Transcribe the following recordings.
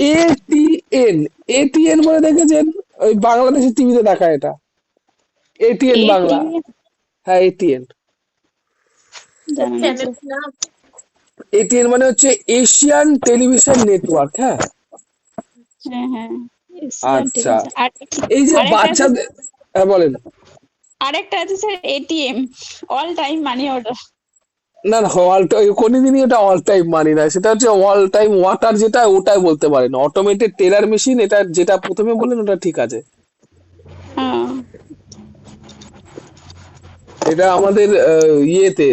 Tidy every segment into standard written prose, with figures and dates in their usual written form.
ATN. ATN বলে দেখেছেন? ওই বাংলাদেশের টিভিতে দেখা এটা, এটিএন বাংলা। এটিএম হ্যাঁ, এটিএন। জানা নেই চ্যানেল স্যার। নাম। এটিএন মানে হচ্ছে এশিয়ান টেলিভিশন নেটওয়ার্ক। হ্যাঁ। হ্যাঁ হ্যাঁ, এশিয়ান আচ্ছা, টেলিভিশন। আর এই যে আরেকটা আছে, বাচ্চাদের, হ্যাঁ বলেন। আরেকটা আছে sir ATM, all time money order. না না, অল টাইম কোনদিনই ওটা অল টাইম মানি না, সেটা হচ্ছে অল টাইম ওয়াটার, যেটা ওটাই বলতে পারেন, অটোমেটেড টেলার মেশিন, এটা যেটা প্রথমে বললেন ওটা ঠিক আছে। হ্যাঁ এটা আমাদের ইয়েতে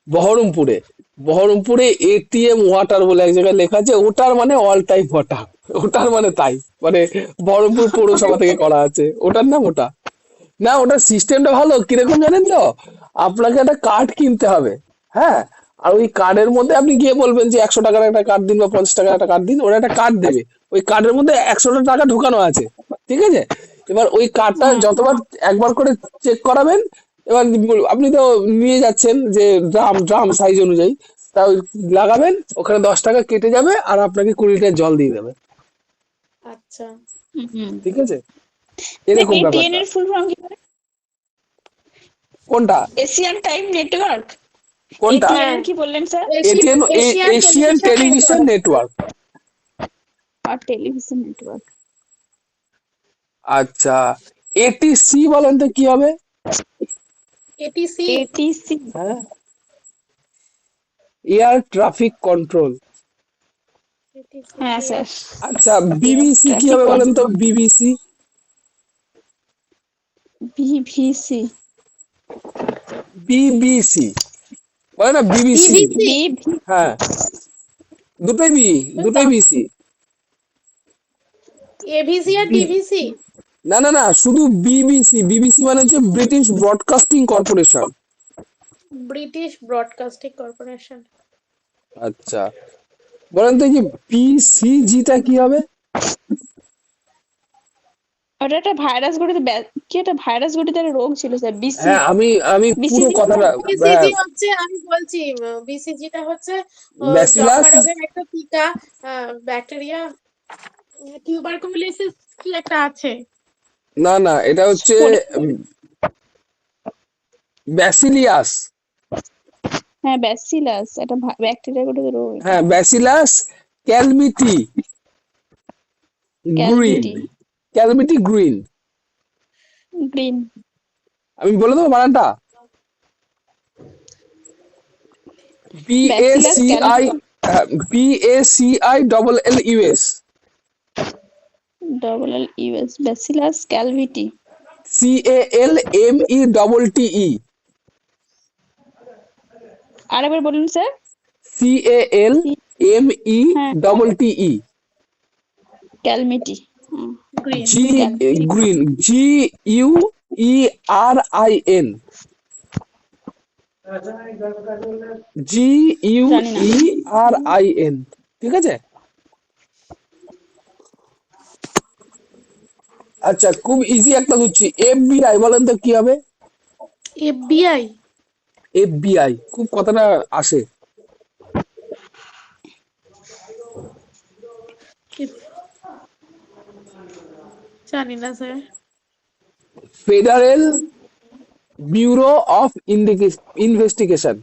বহরমপুরে, বহরমপুরে এটিএম ওয়াটার বলে এক জায়গায় লেখা আছে, ওটার মানে অল টাইম ওয়াটার, ওটার মানে তাই, মানে বহরমপুর পৌরসভা থেকে করা আছে, ওটার নাম ওটা। না, ওটার সিস্টেমটা ভালো, কিরকম জানেন তো? আপনাকে একটা কার্ড কিনতে হবে। হ্যাঁ। আর ওই কার্ডের মধ্যে আপনি গিয়ে বলবেন যে 100 টাকার একটা কার্ড দিন বা 50 টাকার একটা কার্ড দিন, ওরা একটা কার্ড দেবে। ওই কার্ডের মধ্যে 100 টাকা ঢোকানো আছে। ঠিক আছে। এবার ওই কার্ডটা হ্যাঁ যতবার একবার করে চেক করাবেন, এবার আপনি তো নিয়ে যাচ্ছেন যে ড্রাম ড্রাম সাইজ অনুযায়ী, তা ওই লাগাবেন, ওখানে 10 টাকা কেটে যাবে আর আপনাকে 20 লিটার জল দিয়ে দেবে। আচ্ছা। হুম। ঠিক আছে, এরকম এটিএন ব্যাপারটা। এর ফুল ফর্ম কি? কোনটা? Asian time network. কোনটা? এটিএন হ্যাঁ, এর কি বললেন sir? ATN, Asian Asian television television network. Network. আর টেলিভিশন নেটওয়ার্ক। আচ্ছা, এটিসি বলেন তো কি হবে? এটিসি। এটিসি। হ্যাঁ, এয়ার ট্রাফিক কন্ট্রোল। এটিসি হ্যাঁ স্যার, আচ্ছা, এয়ার বিবিসি কি ট্রাফিক হবে বলেন তো? কন্ট্রোল। বিবিসি। বিভিসি। বিবিসি বলে না, বিবিসি। বিবিসি। বি। হ্যাঁ, দুটোই বি, দুটোই বিসি। এভিসি আর টিভিসি। না না না, শুধু বিবিসি। বিবিসি মানে হচ্ছে British broadcasting corporation. British broadcasting corporation. আচ্ছা, বলেন তো এই যে বিসিজিটা কি হবে? ওটা একটা ভাইরাস ঘটিত কি একটা ভাইরাস ঘটিত একটা রোগ ছিল স্যার, বিসি। হ্যাঁ, আমি আমি পুরো বিসিজি কথাটা, বিসিজি হচ্ছে, আমি বলছি, বিসিজিটা হচ্ছে ব্যাসিলাস। যক্ষা রোগের একটা টিকা, ব্যাকটেরিয়া, টিউবারকুলোসিস কি একটা আছে। না না, এটা হচ্ছে ব্যাসিলিয়াস। হ্যাঁ ব্যাসিলাস, এটা ব্যাকটেরিয়া ঘটিত রোগ এটা। হ্যাঁ, bacillus Calmette Guerin. Calmette Calmette Guerin. Guerin. আমি বলে দেবো বানানটা। B A bacillus C I, BACILLUS। Double L US, bacillus Calmette. CALMETTE। আরেকবার বলুন স্যার। হ্যাঁ CALMETTE। ক্যালমিটি। গ্রিন। জি, ক্যালমিটি। Guerin, GUERIN। জানি না। GUERIN। ঠিক আছে। আচ্ছা, খুব ইজি একটা হচ্ছে, FBI বলেন তো কি হবে? এফবিআই। FBI খুব কথাটা আসে। জানি না sir. Federal bureau of investigation.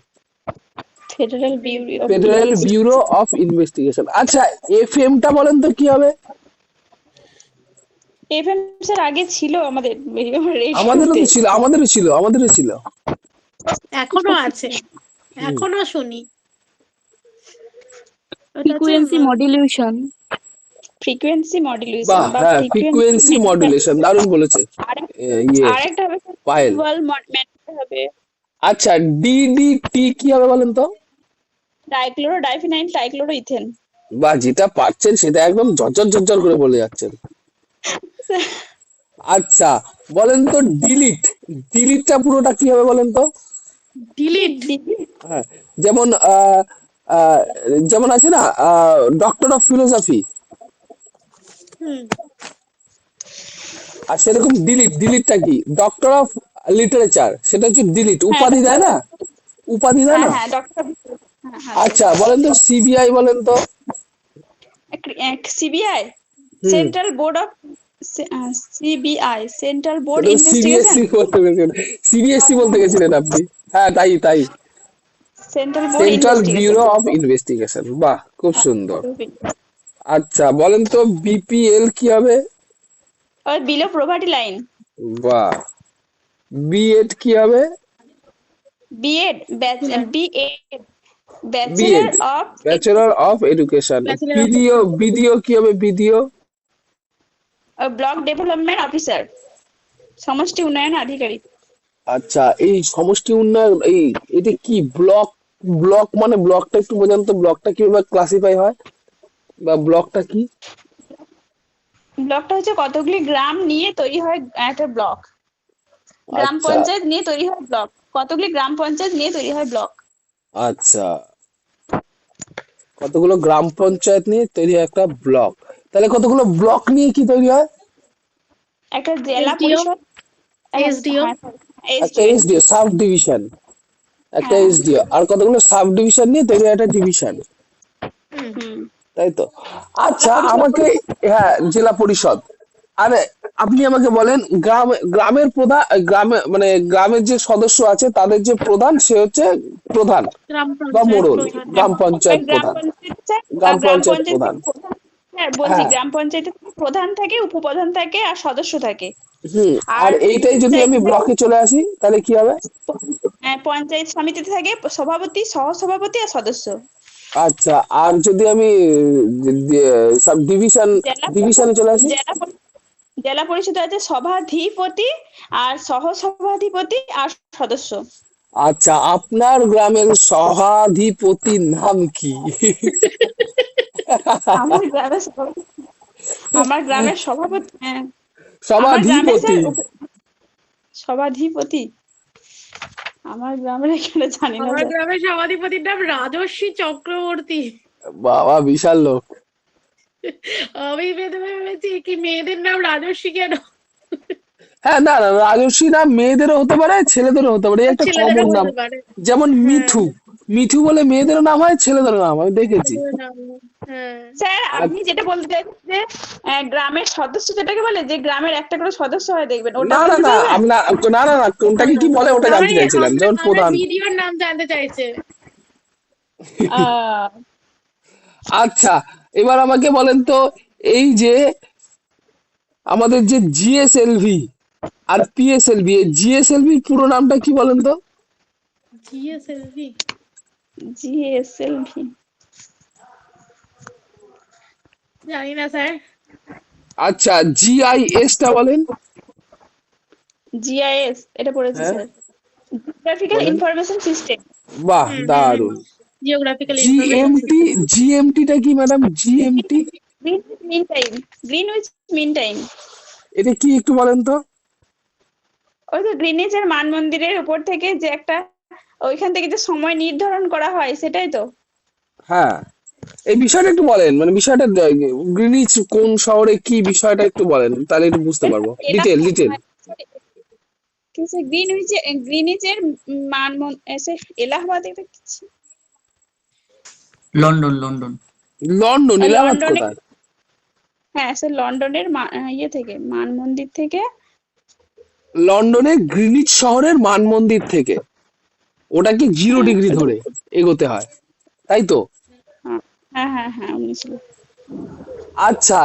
Federal bureau of federal bureau investigation. Of investigation. আচ্ছা, FMটা বলেন তো কি হবে? এফএম স্যার আগে ছিল আমাদের আমাদেরও রেডিওতে। তো ছিল, আমাদেরও ছিল। এখনো আছে, হুম। এখনো শুনি। ওটা হচ্ছে ফ্রিকুয়েন্সি মডুলেশন। ফ্রিকোয়েন্সি মডুলেশন বাহ, বা হ্যাঁ, ফ্রিকোয়েন্সি ফ্রিকোয়েন্সি মডুলেশন, দারুণ বলেছে। ইয়ে, আরেকটা হবে পায়েল। ওয়াল ম্যাটার হবে। আচ্ছা, DDT কি হবে বলেন তো? Dichloro diphenyl trichloro ethane. বা, যেটা পারছেন সেটা একদম ঝরঝর ঝরঝর করে বলে যাচ্ছেন। আচ্ছা, বলেন তো ডিলিট। ডিলিটটা পুরোটা কি হবে বলেন তো? ডিলিট। হ্যাঁ, যেমন আহ, যেমন আছে না ডক্টর অফ ফিলোসফি, হুম। আর সেরকম ডিলিট। ডিলিটটা কি? ডক্টর অফ লিটারেচার, সেটা হচ্ছে ডিলিট, হ্যাঁ উপাধি দেয় না, উপাধি দেয় হ্যাঁ না। হ্যাঁ ডক্টর। হ্যাঁ হ্যাঁ আচ্ছা, বলেন তো সিবিআই বলেন তো? CBI, hmm. Central board of, CBI, central board সেটা ইনভেস্টিগেশন, সিবিএসসি বলতে গেছিলেন, সিবিএসসি বলতে গেছিলেন আপনি। হ্যাঁ, তাই তাই। Central board central investigation. Bureau of investigation, বাহ, খুব সুন্দর। আচ্ছা, বলেন তো বিপিএল কি হবে? আর বিলো প্রভার্টি লাইন। বাহ। বিএড কি হবে? BEd, bachelor BEd, bachelor BEd, of, bachelor of education. Bachelor of BDO, BDO কি হবে? বিডিও? ব্লক ডেভেলপমেন্ট অফিসার, সমষ্টি উন্নয়ন আধিকারিক। আচ্ছা, এই সমষ্টি উন্নয়ন, এটা কি ব্লক? ব্লক মানে ব্লকটা একটু বোঝান তো, ব্লকটা কিভাবে ক্লাসিফাই হয়, বা ব্লকটা কি? ব্লকটা হচ্ছে কতগুলি গ্রাম নিয়ে তৈরি হয় একটা ব্লক। গ্রাম আচ্ছা পঞ্চায়েত নিয়ে তৈরি হয় ব্লক, কতগুলি গ্রাম পঞ্চায়েত নিয়ে তৈরি হয় ব্লক। আচ্ছা, কতগুলো গ্রাম পঞ্চায়েত নিয়ে তৈরি হয় একটা ব্লক। তাহলে কতগুলো ব্লক নিয়ে কি তৈরি হয়? একটা জেলা এসডিও, পরিষদ। এসডিও, একটা এসডিও, এসডিও, সাব ডিভিশন। একটা হ্যাঁ। এসডিও, আর কতগুলো সাব ডিভিশন নিয়ে তৈরি হয় একটা ডিভিশন, হুম। তাই তো? জেলা আচ্ছা, পরিষদ। আমাকে, হ্যাঁ, জেলা পরিষদ। আরে, আপনি আমাকে বলেন, গ্রামের প্রধান, গ্রামে মানে গ্রামের যে সদস্য আছে তাদের যে প্রধান, সে হচ্ছে প্রধান গ্রাম বা পঞ্চায়েত মোড়ল, প্রধান। গ্রাম পঞ্চায়েত গ্রাম প্রধান, পঞ্চায়েত, গ্রাম গ্রাম পঞ্চায়েত পঞ্চায়েত প্রধান। প্রধান। হ্যাঁ বলছি, হ্যাঁ। গ্রাম পঞ্চায়েতে প্রধান থাকে, উপপ্রধান থাকে, আর সদস্য থাকে। হুম। আর আর এইটাই যদি আমি পঞ্চায়েতে, ব্লকে চলে আসি, তাহলে কি হবে? পঞ্চায়েত সমিতিতে থাকে সভাপতি, সহসভাপতি আর সদস্য। আচ্ছা, আর যদি আমি সাব ডিভিশন, জেলা ডিভিশনে চলে আসি? জেলা জেলা পরিষদে আছে সভাধিপতি আর সহসভাধিপতি আর সদস্য। আচ্ছা, আপনার গ্রামের সভাধিপতির নাম কি? আমার গ্রামের সভাপতি, আমার গ্রামের সভাপতি, হ্যাঁ, আমার গ্রামের স্যার সভাধিপতি। সভাধিপতি, আমার গ্রামের এখানে জানি না আমার স্যার। গ্রামের সভাধিপতির নাম রাজস্বী চক্রবর্তী। বাবা, বিশাল লোক। আমি প্রথমে ভেবেছি কি মেয়েদের নাম রাজস্বী কেন, হ্যাঁ, না না, রাজস্বী নাম মেয়েদেরও হতে পারে, ছেলেদেরও হতে পারে, এই আর একটা ছেলেদেরও কমন নাম। হতে পারে। যেমন হ্যাঁ, মিঠু, মিঠু বলে মেয়েদেরও নাম হয়, ছেলেদেরও নাম হয়, আমি দেখেছি। ছেলেদের নাম। হ্যাঁ, স্যার আর আপনি যেটা বলতে চাইছেন যে গ্রামের সদস্য যেটাকে বলে, যে গ্রামের একটা করে সদস্য হয় দেখবেন, ওটা না না বলতে না, চাইছেন? আমরা, না না না, না কোনটাকে না, কি বলে ওটা জানতে তাহলে চাইছিলাম, আমরা যেমন আমরা প্রধান। ভিডিওর নাম জানতে চাইছে। আহ আচ্ছা, এবার আমাকে বলেন তো, এই যে আমাদের যে জিএসএলভি আর পিএসএলভি, এই জিএসএলভি পুরো নামটা কি বলেন তো? জিএসএলভি, জিএসএলভি, জানি না স্যার। আচ্ছা, জিআইএস টা বলেন। জিআইএস এটা পড়েছি হ্যাঁ, স্যার, জিওগ্রাফিক্যাল বলেন। Information system. বাহ, হুম হুম হুম, দারুণ। Geographical information GMT, system. GMT টা কি madam? GMT Greenwich mean time, Greenwich mean time. এটা কি একটু বলেন তো? ওই তো গ্রিনিচের মান মন্দিরের উপর থেকে যে একটা, ওইখান থেকে যে সময় নির্ধারণ করা হয়, সেটাই তো। হ্যাঁ, এই বিষয়টা একটু বলেন, মানে বিষয়টা গ্রিনিচ কোন শহরে, কি বিষয়টা একটু বলেন, তাহলে একটু বুঝতে পারবো, ডিটেল ডিটেল। কিছু গ্রিনিচের এসে এলাহাবাদ, এটা কিছু, লন্ডন লন্ডন। লন্ডন? এলাহাবাদ লন্ডনে, কোথায়? হ্যাঁ স্যার লন্ডনের ইয়ে থেকে, মান মন্দির থেকে। লন্ডনে গ্রিনিচ শহরের মান মন্দির থেকে ওটাকে 0 ডিগ্রি ওই তো, ধরে এগোতে হয়, তাই তো? হ্যাঁ হ্যাঁ হ্যাঁ উনি ছিল। আচ্ছা,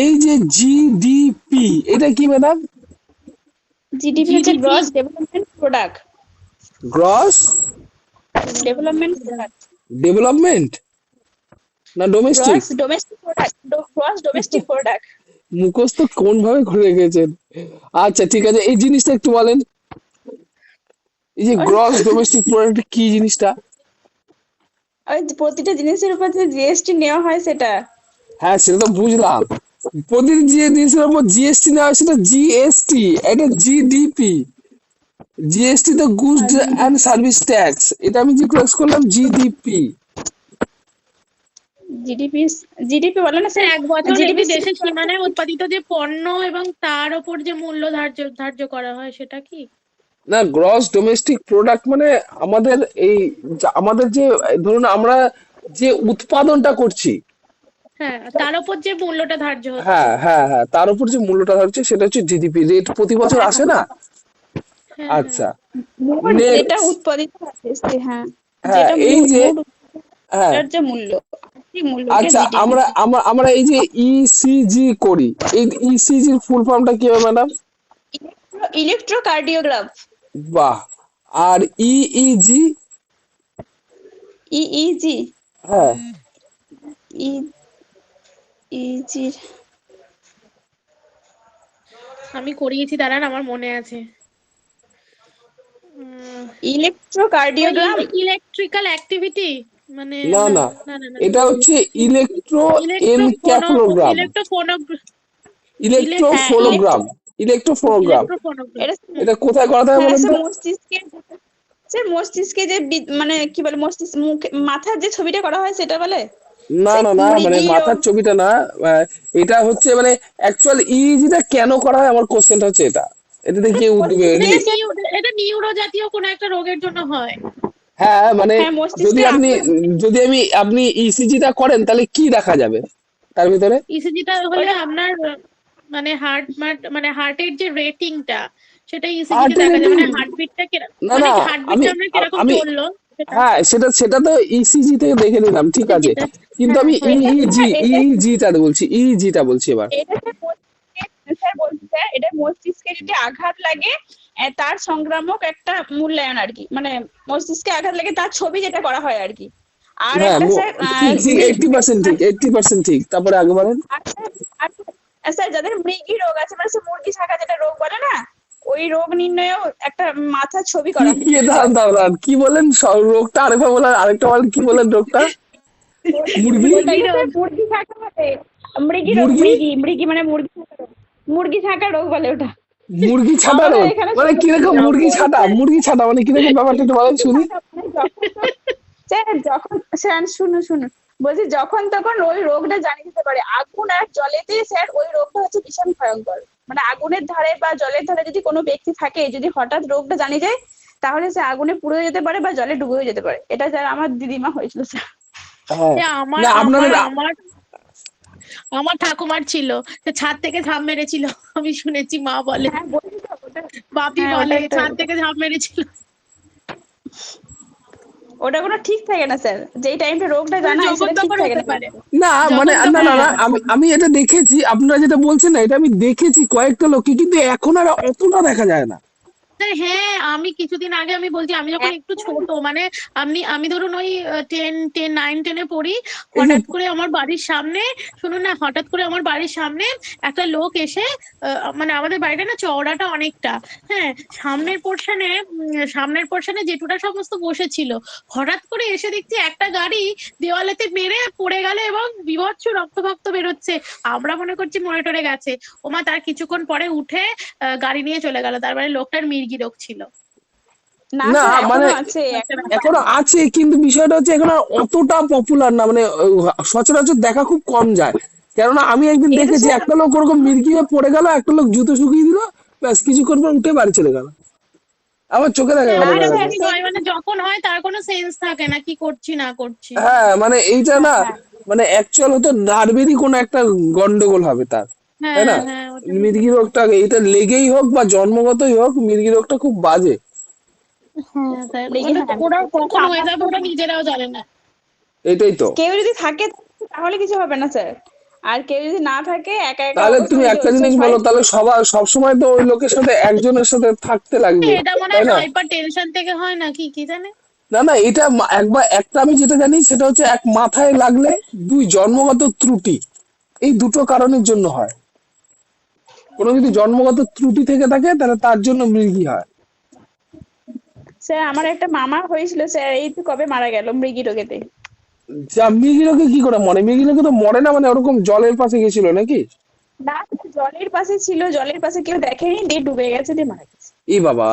এই যে জিডিপি, এটা কি ম্যাডাম? জিডিপি হচ্ছে GDP, gross development product, gross development product, development না domestic? Gross domestic product, gross domestic product. মুখস্থ কোন ভাবে করে রেখেছেন। আচ্ছা, ঠিক আছে, এই জিনিসটা একটু বলেন, এই যে গ্রস ডোমেস্টিক প্রোডাক্ট কি জিনিসটা? ওই যে প্রতিটা জিনিসের উপর যে জিএসটি নেওয়া হয় সেটা। হ্যাঁ, সেটা তো বুঝলাম, প্রতিদিন যে জিনিসের উপর জিএসটি নেওয়া হয় সেটা জিএসটি, এটা জিডিপি। জিএসটি তো গুডস অ্যান্ড সার্ভিস ট্যাক্স, এটা আমি জিজ্ঞেস করলাম জিডিপি। জিডিপি, জিডিপি বলে না স্যার, এক বছর জিডিপি। একটি দেশের সীমানায় উৎপাদিত যে পণ্য এবং তার ওপর যে মূল্য ধার্য ধার্য করা হয় সেটা কি? না, গ্রস ডোমেস্টিক প্রোডাক্ট মানে আমাদের এই আমাদের যে, ধরুন আমরা যে উৎপাদনটা করছি, হ্যাঁ, তার উপর যে মূল্যটা ধার্য হচ্ছে। হ্যাঁ হ্যাঁ হ্যাঁ, তার উপর যে মূল্যটা হচ্ছে সেটা হচ্ছে জিডিপি রেট, প্রতি বছর হ্যাঁ আসে না। হ্যাঁ হ্যাঁ। আচ্ছা, মোট যেটা নেক্সট। উৎপাদিত হচ্ছে, হ্যাঁ, হ্যাঁ যেটা এই যে, মোট হ্যাঁ উৎপাদনের যে মূল্য, সেই মূল্যকে আচ্ছা, জিডিপি। আমরা আমরা আমরা এই যে ইসিজি করি, এই ইসিজির ফুল ফর্মটা কি হবে ম্যাডাম? ইলেকট্রোকার্ডিওগ্রাফ। বাহ। আর ইইজি? ইইজি। হ্যাঁ, ই ইজি আমি করিয়েছি, দাঁড়ান, আমার মনে আছে। উম, ওই ইলেকট্রোকার্ডিওগ্রাম। ইলেকট্রিক্যাল অ্যাক্টিভিটি, মানে না না, না, না না না, এটা হচ্ছে ইলেকট্রো ইলেকট্রোফোনো এনক্যাফলোগ্রাম। ইলেকট্রোফোনো হ্যাঁ, ইলেকট্রোফোনোগ্রাম, ইলেকট্রোফোনোগ্রাম। ইলেকট্রোফোনোগ্রাফ। এটা এটা কোথায় করাতে হয় হ্যাঁ বলেন স্যার, তো? মস্তিষ্কে যে মানে কি বলে, মস্তিষ্ক মুখে মাথার যে ছবিটা করা হয় সেটা বলে। না সে না না, মানে মৃগী রোগ। মাথার ছবিটা না। আহ, এটা হচ্ছে মানে অ্যাকচুয়াল ইইজিটা কেন করা হয়, আমার কোশ্চেনটা হচ্ছে এটা। এটাতে কি এটা এটা নিউরো জাতীয় কোনো একটা রোগের জন্য হয়। হ্যাঁ মানে, হ্যাঁ, যদি মস্তিষ্কের আপনি, আঘাত। আপনি ইসিজিটা করেন তাহলে কি দেখা যাবে তার ভিতরে? ইসিজিটা হলে ওটা আপনার মানে মানে হার্টের যে রেটিংটা, সেটা ইসিজিতে হার্ট দেখা যায়, রেটিং? মানে হার্টবিটটা না মানে না, আমি হার্টবিটটা আপনার কিরকম আমি চললো সেটা। হ্যাঁ, সেটা সেটা তো ইসিজি থেকে দেখে নিলাম, ঠিক আছে, ইসিজিটা, কিন্তু হ্যাঁ আমি হ্যাঁ। ইইজিটা বলছি, ইইজিটা বলছি এবার। এটা স্যার বলছি স্যার, এটা মস্তিষ্কে যদি আঘাত লাগে, তার সংক্রামক একটা মূল্যায়ন আর কি, মানে মস্তিষ্কে আঘাত লাগে তার ছবি যেটা করা হয় আর কি। আর হ্যাঁ, একটা স্যার ঠিক ঠিক, 80% ঠিক, 80% ঠিক, তারপরে আগে বলেন। স্যার যাদের মৃগী রোগ আছে, মানে সে মুরগি ছাকা যেটা রোগ বলে না, ওই রোগ নির্ণয়েও একটা মাথার ছবি কি করা কি দাঁড়ান হয়। দাঁড়ান, কি বলেন রোগটা আরেকবার বলেন, আরেকটা বলেন, কি বলেন রোগটা? মুরগি? মুরগি ওটাকে স্যার রোগ। মুরগি ছাকা বলে। মৃগী রোগ, মুরগি? মৃগী মানে মুরগি ছাকা রোগ। মুরগি ছাকা রোগ বলে ওটা। মুরগি ছাটা আমাদের রোগ? এখানে মানে কিরকম মুরগি ছাটা, বলছে মুরগি ছাটা মানে কিরকম ব্যাপারটা একটু বলেন মুরগি শুনি। ছাকা মানে স্যার শুনুন শুনুন, বলছি যখন তখন ওই রোগটা জানিয়ে দিতে পারে। আগুন আর জলেতে স্যার ওই রোগটা হচ্ছে ভীষণ ভয়ঙ্কর। মানে আগুনের ধারে বা জলের ধারে যদি কোনো ব্যক্তি থাকে, যদি হঠাৎ রোগটা জানিয়ে যায়, তাহলে সে আগুনে পুড়ে যেতে পারে বা জলে ডুবেও যেতে পারে। এটা স্যার আমার দিদিমা হয়েছিল স্যার। হ্যাঁ, আমার না আমার আপনাদের আমার আমার ঠাকুমার ছিল, সে ছাদ থেকে ঝাঁপ মেরেছিল, আমি শুনেছি, মা বলে, হ্যাঁ বলছি তো ওটা। বাপি হ্যাঁ ওটা বলে একটা, ছাদ থেকে ঝাঁপ মেরেছিল। ওটা কোনো ঠিক থাকে না স্যার, যেই টাইমটা রোগটা ওটা জানা হয় যখন সেটা ঠিক তখন থাকে হতে না পারে, কিন্তু। না মানে, যখন না তখন না না, হ্যাঁ হতে আমি পারে। আমি এটা দেখেছি, আপনারা যেটা বলছেন না, এটা আমি দেখেছি কয়েকটা লোককে, কিন্তু এখন আর অতটা দেখা যায় না। হ্যাঁ, আমি কিছুদিন আগে, আমি বলছি, আমি যখন একটু এখন ছোট, মানে আমি ধরুন ওই 9-10-এ পড়ি, এই যে, হঠাৎ করে আমার বাড়ির সামনে, শুনুন না, হঠাৎ করে আমার বাড়ির সামনে একটা লোক এসে, মানে আমাদের বাড়িটা না চওড়াটা অনেকটা, হ্যাঁ, সামনের পোর্শনে জেঠুরা সমস্ত বসেছিল, হঠাৎ করে এসে দেখছি একটা গাড়ি দেওয়ালেতে মেরে পড়ে গেল এবং বীভৎস রক্ত বেরোচ্ছে। আমরা মনে করছি মরে টরে গেছে। ওমা, তার কিছুক্ষণ পরে উঠে গাড়ি নিয়ে চলে গেল, তার মানে লোকটার মির্গি রোগ ছিল। না না স্যার, মানে এখনো আছে, হচ্ছে এখনো ব্যাপার। এখনো আছে, কিন্তু বিষয়টা হচ্ছে এখন আর অতটা পপুলার না, মানে সচরাচর দেখা খুব কম যায়। কেননা আমি একদিন এটা দেখেছি স্যার একটা লোক ওরকম মির্গি হয়ে পড়ে গেল, একটা লোক জুতো শুকিয়ে দিল, ব্যাস কিছুক্ষণ পর উঠে বাড়ি চলে গেল। আমার চোখে দেখা হ্যাঁ, না ঘটনা স্যার এটা। এরকমই হয়, মানে যখন হয় তার কোনো সেন্স থাকে না, কি করছি না করছি। হ্যাঁ মানে এইটা হ্যাঁ না, হ্যাঁ মানে অ্যাকচুয়াল হয়তো নার্ভেরই কোনো একটা গন্ডগোল হবে তার, তাই হ্যাঁ না? হ্যাঁ, ওটাই মির্গি ওটাই। রোগটা এটা লেগেই হোক বা জন্মগতই হোক, মির্গি রোগটা খুব বাজে। হ্যাঁ, তাই লেগে, মানে হ্যাঁ ওরা কিন্তু কখন হয়ে আমার যাবে তো ওরা নিজেরাও জানে না। এটাই তো। কেউ যদি থাকে তাহলে কিছু হবে না স্যার, আর কেউ যদি না থাকে, একা একা তাহলে অবস্থা তুমি যদি একটা ওইসব জিনিস হয়। বলো, তাহলে সবার সব সময় তো ওই লোকের সাথে একজনের সাথে থাকতে লাগবে, এটা মনে তাই হয় না? হাইপার টেনশন থেকে হয়, নাকি কি জানে। না না, এটা একবার একটা আমি যেটা জানি সেটা হচ্ছে, এক মাথায় লাগলে, দুই জন্মগত ত্রুটি, এই দুটো কারণের জন্য হয়। কোনো যদি জন্মগত ত্রুটি থেকে থাকে তাহলে তার জন্য মৃগী হয়। স্যার আমার একটা মামা হয়েছিল স্যার, এই তো কবে মারা গেল মৃগী রোগেতে। যা, মৃগী রোগে কি করে মরে? মৃগী রোগে তো মরে না, মানে ওরকম জলের পাশে গেছিল নাকি? না স্যার, জলের পাশে ছিল, জলের পাশে কেউ দেখেনি, দিয়ে ডুবে গেছে, দিয়ে মারা গেছে। এই বাবা,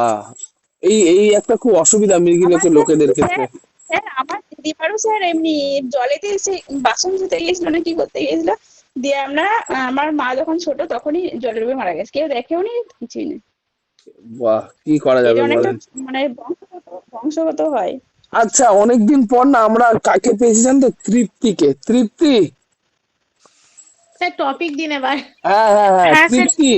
এই এই একটা খুব অসুবিধা মৃগী আমার লোকের, স্যার, লোকেদের ক্ষেত্রে। স্যার স্যার আমার দিদিমারও স্যার এমনি জলেতে সে বাসন ধুতে গেছিল না কি করতে গেছিল, দিয়ে আমরা, আমার মা যখন ছোট তখনই জলে ডুবে মারা গেছে, কেউ দেখেও নি, কিছুই নেই। বাহ, কি করা এটা যাবে অনেকটা বলেন। মানে বংশগত হয়। আচ্ছা, অনেকদিন পর না আমরা কাকে পেয়েছি জানতো? তৃপ্তিকে। তৃপ্তি, স্যার টপিক দিন এবার। হ্যাঁ হ্যাঁ হ্যাঁ, হ্যাঁ স্যার। তৃপ্তি,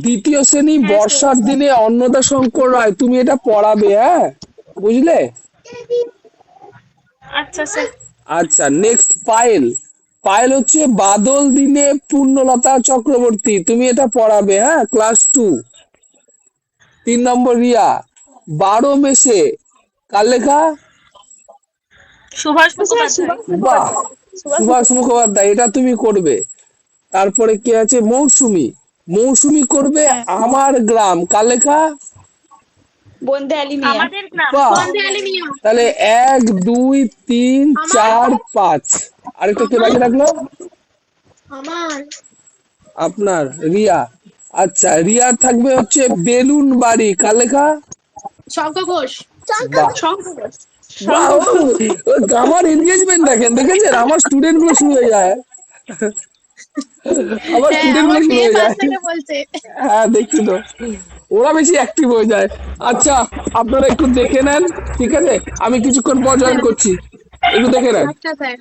দ্বিতীয় শ্রেণী হ্যাঁ স্যার। বর্ষার দিনে অন্নদা শঙ্কর রায়, তুমি এটা পড়াবে, হ্যাঁ, বুঝলে? আচ্ছা স্যার। আচ্ছা, নেক্সট পায়েল। পায়েল হচ্ছে বাদল দিনে পূর্ণলতা চক্রবর্তী, তুমি এটা পড়াবে, হ্যাঁ, ক্লাস 2। 3 নম্বর রিয়া, 12 মেসে, কার লেখা? সুভাষ স্যার মুখোপাধ্যায়। বাহ, সুভাষ সুভাষ মুখোপাধ্যায়, এটা তুমি করবে। তারপরে কে আছে? মৌসুমী। মৌসুমী করবে হ্যাঁ। আমার গ্রাম, কার লেখা? বন্দে আলী মিয়া। আমাদের গ্রাম। বাহ, বন্দে আলী মিয়া। তাহলে 1 2 3 আমার 4 5, আরেকটা কে বাকি রাখলো? আমার আপনার রিয়া। আচ্ছা, রিয়ার থাকবে হচ্ছে বেলুন বাড়ি, কার লেখা? শঙ্খ ঘোষ। বাহ শঙ্কর। বাহ, আমার এনগেজমেন্ট দেখেন, দেখেছেন? আমার স্টুডেন্ট গুলো শুরু হয়ে যায়, আমার হ্যাঁ স্টুডেন্ট আমার গুলো শুরু মেয়ে হয়ে পাশ যায়। থেকে বলছে। হ্যাঁ, দেখছি তো, ওরা বেশি অ্যাক্টিভ হয়ে যায়। আচ্ছা, আপনারা একটু দেখে নেন, ঠিক আছে? আমি কিছুক্ষণ পর জয়েন করছি, একটু দেখে নেন। আচ্ছা স্যার।